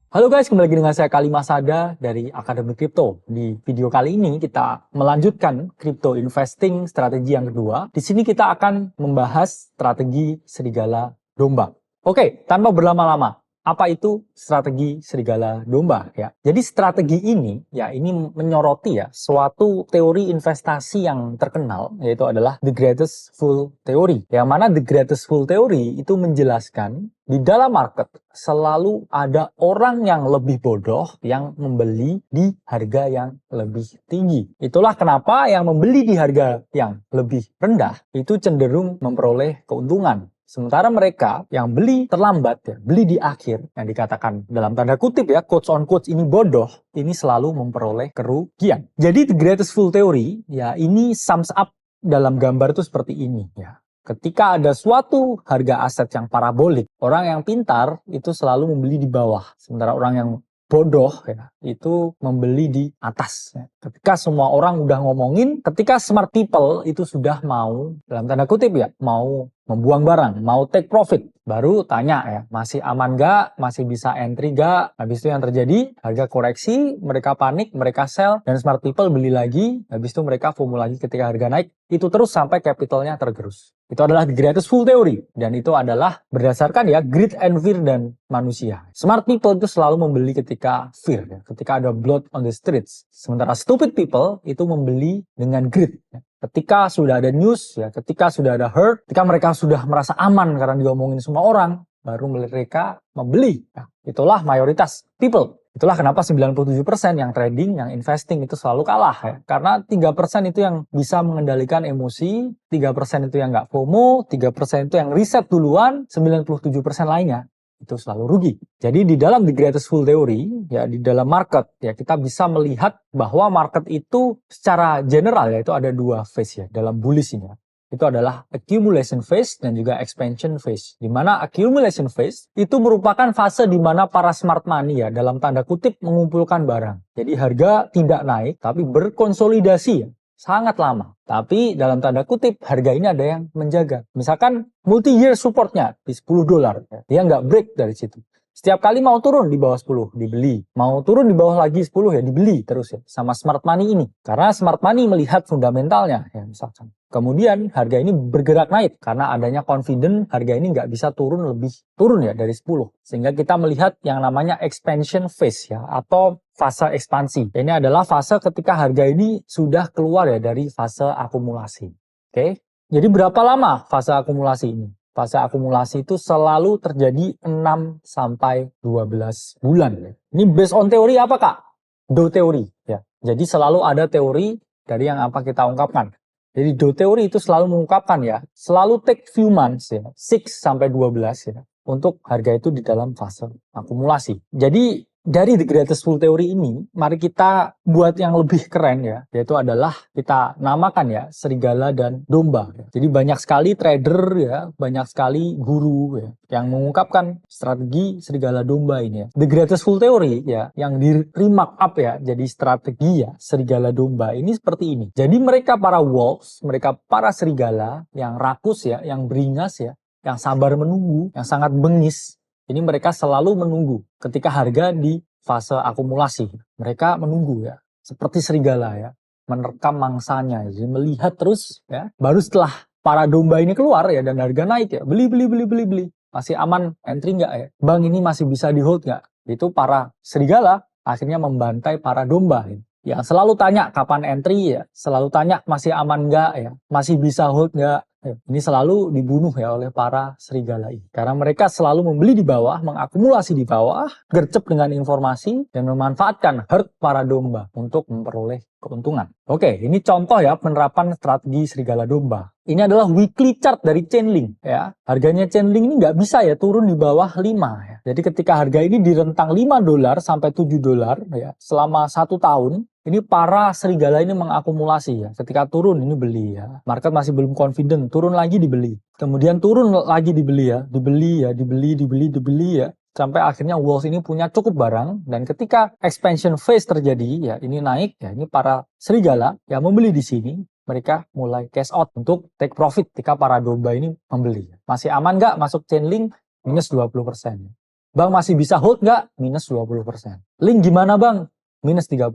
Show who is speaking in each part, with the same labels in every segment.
Speaker 1: Halo guys, kembali lagi dengan saya Kali Masada dari Akademi Kripto. Di video kali ini kita melanjutkan crypto investing strategi yang kedua. Di sini kita akan membahas strategi serigala domba. Oke, tanpa berlama-lama, apa itu strategi serigala domba ya? Jadi strategi ini menyoroti ya suatu teori investasi yang terkenal, yaitu adalah The Greatest Fool Theory. Yang mana The Greatest Fool Theory itu menjelaskan di dalam market selalu ada orang yang lebih bodoh yang membeli di harga yang lebih tinggi. Itulah kenapa yang membeli di harga yang lebih rendah itu cenderung memperoleh keuntungan. Sementara mereka yang beli terlambat, ya, beli di akhir, yang dikatakan dalam tanda kutip ya, quotes on quotes ini bodoh, ini selalu memperoleh kerugian. Jadi The Greatest Fool Theory, ya ini sums up dalam gambar itu seperti ini ya. Ketika ada suatu harga aset yang parabolik, orang yang pintar itu selalu membeli di bawah. Sementara orang yang bodoh ya, itu membeli di atas. Ya. Ketika semua orang udah ngomongin, ketika smart people itu sudah mau, dalam tanda kutip ya, mau membuang barang, mau take profit, baru tanya ya, masih aman gak, masih bisa entry gak, habis itu yang terjadi, harga koreksi, mereka panik, mereka sell, dan smart people beli lagi, habis itu mereka FOMO lagi ketika harga naik, itu terus sampai capitalnya tergerus. Itu adalah The Greatest Fool Theory, dan itu adalah berdasarkan ya greed and fear dan manusia. Smart people itu selalu membeli ketika fear, ya, ketika ada blood on the streets. Sementara stupid people itu membeli dengan greed. Ya. Ketika sudah ada news, ya, ketika sudah ada hurt, ketika mereka sudah merasa aman karena diomongin semua orang, baru mereka membeli. Nah, itulah mayoritas people. Itulah kenapa 97% yang trading, yang investing itu selalu kalah ya. Karena 3% itu yang bisa mengendalikan emosi, 3% itu yang nggak FOMO, 3% itu yang riset duluan, 97% lainnya itu selalu rugi. Jadi di dalam The Greatest Fool Theory, ya di dalam market, ya kita bisa melihat bahwa market itu secara general ya itu ada dua phase ya dalam bullish ini ya. Itu adalah accumulation phase dan juga expansion phase. Di mana accumulation phase itu merupakan fase di mana para smart money ya dalam tanda kutip mengumpulkan barang. Jadi harga tidak naik tapi berkonsolidasi ya. Sangat lama. Tapi dalam tanda kutip harga ini ada yang menjaga. Misalkan multi-year supportnya di $10. Ya. Dia nggak break dari situ. Setiap kali mau turun di bawah 10, dibeli. Mau turun di bawah lagi 10 ya dibeli terus ya. Sama smart money ini. Karena smart money melihat fundamentalnya ya misalkan. Kemudian harga ini bergerak naik karena adanya confident harga ini nggak bisa turun ya dari 10. Sehingga kita melihat yang namanya expansion phase ya atau fase ekspansi. Ini adalah fase ketika harga ini sudah keluar ya dari fase akumulasi. Oke. Jadi berapa lama fase akumulasi ini? Fase akumulasi itu selalu terjadi 6 sampai 12 bulan. Ini based on teori apa Kak? Do teori ya. Jadi selalu ada teori dari yang apa kita ungkapkan. Jadi do teori itu selalu mengungkapkan ya, selalu take few months ya, 6 sampai 12 ya, untuk harga itu di dalam fase akumulasi. Jadi dari The Greatest Fool Theory ini, mari kita buat yang lebih keren ya, yaitu adalah kita namakan ya serigala dan domba. Ya. Jadi banyak sekali trader ya, banyak sekali guru ya, yang mengungkapkan strategi serigala domba ini ya. The Greatest Fool Theory ya, yang di remark up ya, jadi strategi ya serigala domba ini seperti ini. Jadi mereka para wolves, mereka para serigala yang rakus ya, yang beringas ya, yang sabar menunggu, yang sangat bengis. Ini mereka selalu menunggu ketika harga di fase akumulasi. Mereka menunggu ya, seperti serigala ya, menerkam mangsanya. Jadi melihat terus ya, baru setelah para domba ini keluar ya dan harga naik ya, beli. Masih aman entry nggak ya? Bang ini masih bisa di hold nggak? Itu para serigala akhirnya membantai para domba ya. Yang selalu tanya kapan entry ya, selalu tanya masih aman nggak ya, masih bisa hold nggak. Ini selalu dibunuh ya oleh para serigala ini. Karena mereka selalu membeli di bawah, mengakumulasi di bawah, gercep dengan informasi, dan memanfaatkan herd para domba untuk memperoleh keuntungan. Oke, ini contoh ya penerapan strategi serigala domba. Ini adalah weekly chart dari Chainlink ya. Harganya Chainlink ini nggak bisa ya turun di bawah 5 ya. Jadi ketika harga ini di rentang $5 sampai $7 ya selama 1 tahun, ini para serigala ini mengakumulasi ya. Ketika turun ini beli ya. Market masih belum confident, turun lagi dibeli. Kemudian turun lagi dibeli ya. Dibeli ya. Sampai akhirnya Wolves ini punya cukup barang, dan ketika expansion phase terjadi ya, ini naik ya, ini para serigala yang membeli di sini, mereka mulai cash out untuk take profit ketika para domba ini membeli. Masih aman nggak masuk Chainlink? Minus 20%. Bang masih bisa hold nggak? Minus 20%. Link gimana bang? Minus 30%.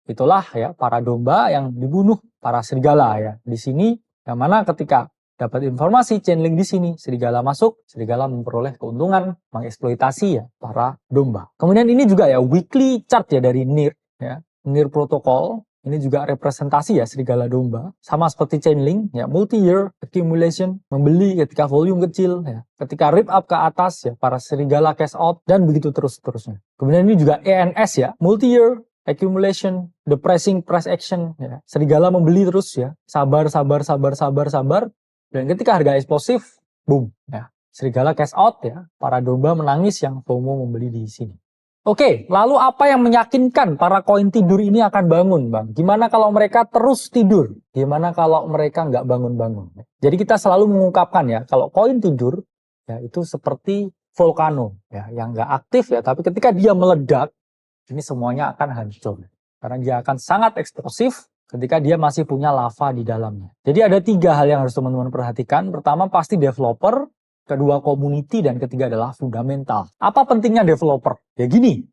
Speaker 1: Itulah ya para domba yang dibunuh, para serigala ya. Di sini yang mana ketika dapat informasi chain link di sini, serigala masuk, serigala memperoleh keuntungan, mengeksploitasi ya para domba. Kemudian ini juga ya weekly chart ya dari NIR ya. NIR protokol. Ini juga representasi ya serigala domba. Sama seperti Chainlink, ya multi-year accumulation, membeli ketika volume kecil, ya. Ketika rip up ke atas, ya para serigala cash out, dan begitu terus-terusnya. Kemudian ini juga ENS ya, multi-year accumulation, the pricing price action, ya. Serigala membeli terus ya, sabar, dan ketika harga eksplosif, boom, ya. Serigala cash out ya, para domba menangis yang FOMO membeli di sini. Oke, lalu apa yang meyakinkan para koin tidur ini akan bangun, Bang? Gimana kalau mereka terus tidur? Gimana kalau mereka nggak bangun-bangun? Jadi kita selalu mengungkapkan ya, kalau koin tidur, ya itu seperti volcano, ya, yang nggak aktif ya, tapi ketika dia meledak, ini semuanya akan hancur. Karena dia akan sangat eksplosif ketika dia masih punya lava di dalamnya. Jadi ada 3 hal yang harus teman-teman perhatikan. Pertama pasti developer, kedua community, dan ketiga adalah fundamental. Apa pentingnya developer? Ya gini,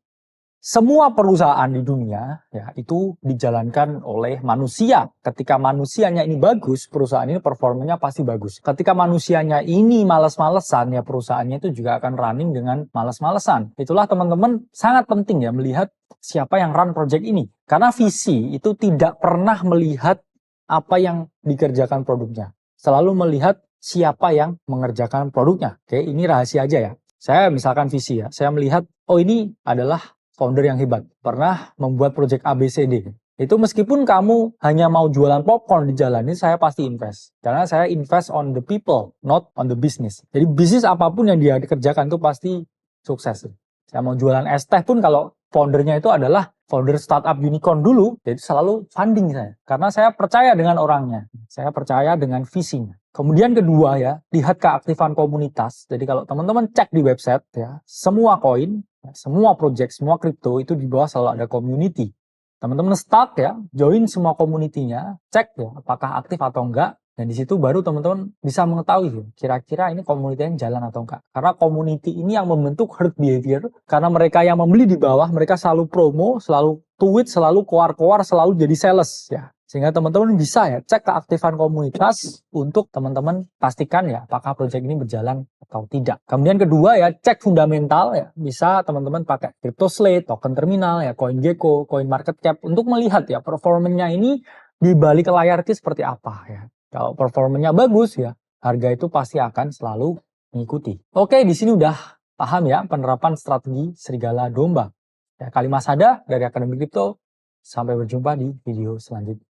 Speaker 1: semua perusahaan di dunia ya itu dijalankan oleh manusia. Ketika manusianya ini bagus, perusahaan ini performanya pasti bagus. Ketika manusianya ini malas-malesan, ya perusahaannya itu juga akan running dengan malas-malesan. Itulah teman-teman sangat penting ya melihat siapa yang run project ini. Karena visi itu tidak pernah melihat apa yang dikerjakan produknya. Selalu melihat siapa yang mengerjakan produknya. Oke, ini rahasia aja ya. Saya misalkan visi ya, saya melihat, oh ini adalah founder yang hebat, pernah membuat project ABCD. Itu meskipun kamu hanya mau jualan popcorn di jalan, ini saya pasti invest. Karena saya invest on the people, not on the business. Jadi bisnis apapun yang dia kerjakan itu pasti sukses. Saya mau jualan es teh pun kalau foundernya itu adalah founder startup unicorn dulu, jadi selalu funding saya. Karena saya percaya dengan orangnya, saya percaya dengan visinya. Kemudian kedua ya, lihat keaktifan komunitas. Jadi kalau teman-teman cek di website ya, semua koin, semua project, semua kripto itu di bawah selalu ada community. Teman-teman start ya, join semua community-nya, cek ya apakah aktif atau enggak. Dan di situ baru teman-teman bisa mengetahui kira-kira ini komunitasnya jalan atau enggak. Karena community ini yang membentuk herd behavior. Karena mereka yang membeli di bawah, mereka selalu promo, selalu tweet, selalu koar-koar, selalu jadi sales ya. Sehingga teman-teman bisa ya cek keaktifan komunitas untuk teman-teman pastikan ya apakah proyek ini berjalan atau tidak. Kemudian kedua ya cek fundamental ya. Bisa teman-teman pakai CryptoSlate, token terminal ya, CoinGecko, CoinMarketCap untuk melihat ya performanya ini di balik layar itu seperti apa ya. Kalau performanya bagus ya, harga itu pasti akan selalu mengikuti. Oke, di sini udah paham ya penerapan strategi serigala domba. Ya, Kalimasada dari Akademi Kripto. Sampai berjumpa di video selanjutnya.